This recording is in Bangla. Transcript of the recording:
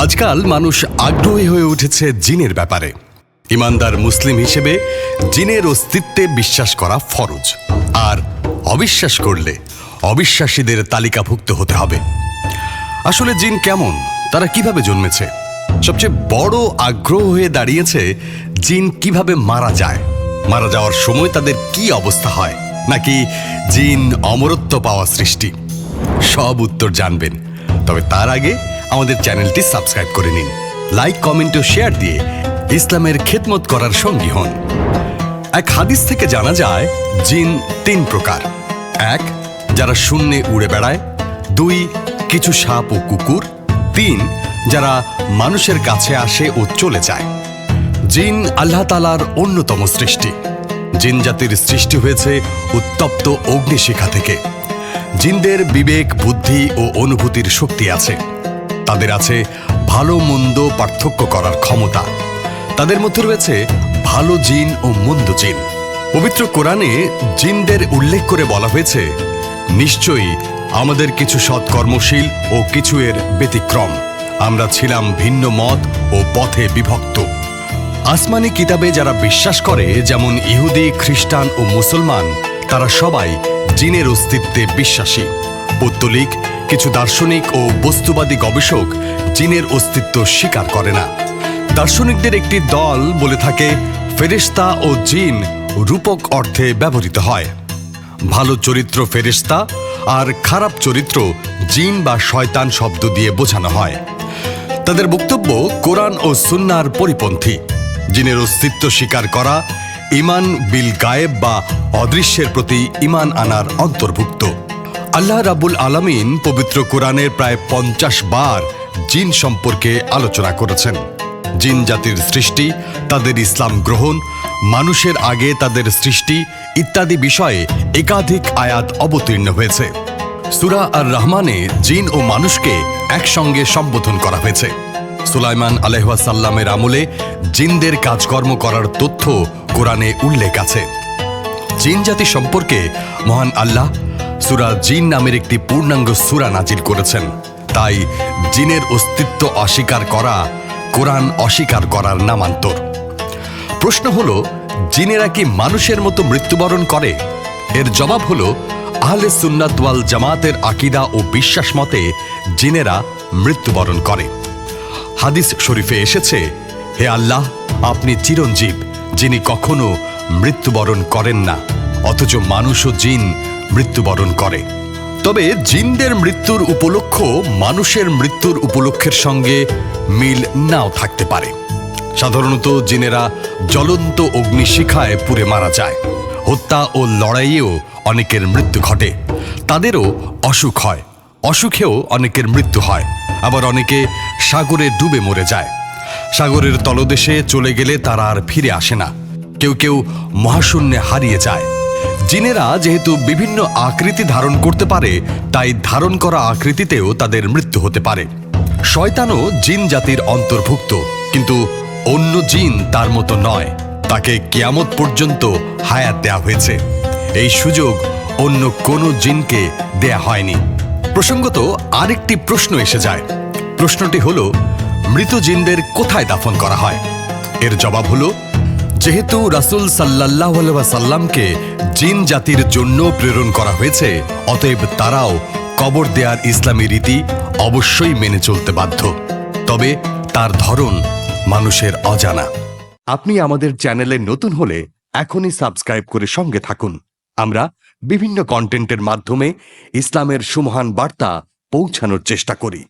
আজকাল মানুষ আগ্রহী হয়ে উঠেছে জিনের ব্যাপারে। ইমানদার মুসলিম হিসেবে জিনের অস্তিত্বে বিশ্বাস করা ফরজ, আর অবিশ্বাস করলে অবিশ্বাসীদের তালিকাভুক্ত হতে হবে। আসলে জিন কেমন, তারা কিভাবে জন্মেছে? সবচেয়ে বড় আগ্রহ হয়ে দাঁড়িয়েছে জিন কিভাবে মারা যায়, মারা যাওয়ার সময় তাদের কি অবস্থা হয়, নাকি জিন অমরত্ব পাওয়া সৃষ্টি। সব উত্তর জানবেন, তবে তার আগে আমাদের চ্যানেলটি সাবস্ক্রাইব করে নিন, লাইক, কমেন্ট ও শেয়ার দিয়ে ইসলামের খেদমত করার সঙ্গী হন। এক হাদিস থেকে জানা যায় জিন 3 প্রকার। 1, যারা শূন্যে উড়ে বেড়ায়। 2, কিছু সাপ ও কুকুর। 3, যারা মানুষের কাছে আসে ও চলে যায়। জিন আল্লাহ তাআলার অন্যতম সৃষ্টি। জিন জাতির সৃষ্টি হয়েছে উত্তপ্ত অগ্নিশিখা থেকে। জিনদের বিবেক, বুদ্ধি ও অনুভূতির শক্তি আছে। তাদের আছে ভালো মন্দ পার্থক্য করার ক্ষমতা। তাদের মধ্যে রয়েছে ভালো জিন ও মন্দ জিন। পবিত্র কোরআনে জিনদের উল্লেখ করে বলা হয়েছে, নিশ্চয়ই আমাদের কিছু সৎকর্মশীল ও কিছু এর ব্যতিক্রম। আমরা ছিলাম ভিন্ন মত ও পথে বিভক্ত। আসমানি কিতাবে যারা বিশ্বাস করে, যেমন ইহুদি, খ্রিস্টান ও মুসলমান, তারা সবাই জিনের অস্তিত্বে বিশ্বাসী। পৌত্তলিক কিছু দার্শনিক ও বস্তুবাদী গবেষক জিনের অস্তিত্ব স্বীকার করে না। দার্শনিকদের একটি দল বলে থাকে, ফেরেশতা ও জিন রূপক অর্থে ব্যবহৃত হয়। ভালো চরিত্র ফেরেশতা আর খারাপ চরিত্র জিন বা শয়তান শব্দ দিয়ে বোঝানো হয়। তাদের বক্তব্য কোরআন ও সুন্নাহর পরিপন্থী। জিনের অস্তিত্ব স্বীকার করা ঈমান বিল গায়েব বা অদৃশ্যের প্রতি ঈমান আনার অন্তর্ভুক্ত। আল্লাহ রাব্বুল আলামিন পবিত্র কোরআনের প্রায় 50 বার জিন সম্পর্কে আলোচনা করেছেন। জিন জাতির সৃষ্টি, তাদের ইসলাম গ্রহণ, মানুষের আগে তাদের সৃষ্টি ইত্যাদি বিষয়ে একাধিক আয়াত অবতীর্ণ হয়েছে। সূরা আর রহমানে জিন ও মানুষকে একসঙ্গে সম্বোধন করা হয়েছে। সুলাইমান আলাইহিস সালামের আমলে জিনদের কাজকর্ম করার তথ্য কোরআনে উল্লেখ আছে। জিন জাতি সম্পর্কে মহান আল্লাহ সূরা জিন নামের একটি পূর্ণাঙ্গ সূরা নাজিল করেছেন। তাই জিনের অস্তিত্ব অস্বীকার করা কোরআন অস্বীকার করার নামান্তর। প্রশ্ন হলো, জিনেরা কি মানুষের মতো মৃত্যুবরণ করে? এর জবাব হলো, আহলে সুন্নাত ওয়াল জামাতের আকীদা ও বিশ্বাস মতে জিনেরা মৃত্যুবরণ করে। হাদিস শরীফে এসেছে, হে আল্লাহ, আপনি চিরঞ্জীব, যিনি কখনো মৃত্যুবরণ করেন না, অথচ মানুষ ও জিন মৃত্যুবরণ করে। তবে জিনদের মৃত্যুর উপলক্ষ মানুষের মৃত্যুর উপলক্ষের সঙ্গে মিল নাও থাকতে পারে। সাধারণত জিনেরা জ্বলন্ত অগ্নিশিখায় পুড়ে মারা যায়। হত্যা ও লড়াইয়েও অনেকের মৃত্যু ঘটে। তাদেরও অসুখ হয়, অসুখেও অনেকের মৃত্যু হয়। আবার অনেকে সাগরে ডুবে মরে যায়। সাগরের তলদেশে চলে গেলে তারা আর ফিরে আসে না। কেউ কেউ মহাশূন্যে হারিয়ে যায়। জিনেরা যেহেতু বিভিন্ন আকৃতি ধারণ করতে পারে, তাই ধারণ করা আকৃতিতেও তাদের মৃত্যু হতে পারে। শয়তানও জিন জাতির অন্তর্ভুক্ত, কিন্তু অন্য জিন তার মতো নয়। তাকে কিয়ামত পর্যন্ত হায়াত দেয়া হয়েছে। এই সুযোগ অন্য কোনো জিনকে দেয়া হয়নি। প্রসঙ্গত আরেকটি প্রশ্ন এসে যায়। প্রশ্নটি হলো, মৃত জিনদের কোথায় দাফন করা হয়? এর জবাব হলো, যেহেতু রাসূল সাল্লাল্লাহু আলাইহি ওয়াসাল্লামকে জিন জাতির জন্য প্রেরণ করা হয়েছে, অতএব তারাও কবর দেয়ার ইসলামী রীতি অবশ্যই মেনে চলতে বাধ্য। তবে তার ধরন মানুষের অজানা। আপনি আমাদের চ্যানেলে নতুন হলে এখনই সাবস্ক্রাইব করে সঙ্গে থাকুন। আমরা বিভিন্ন কন্টেন্টের মাধ্যমে ইসলামের সুমহান বার্তা পৌঁছানোর চেষ্টা করি।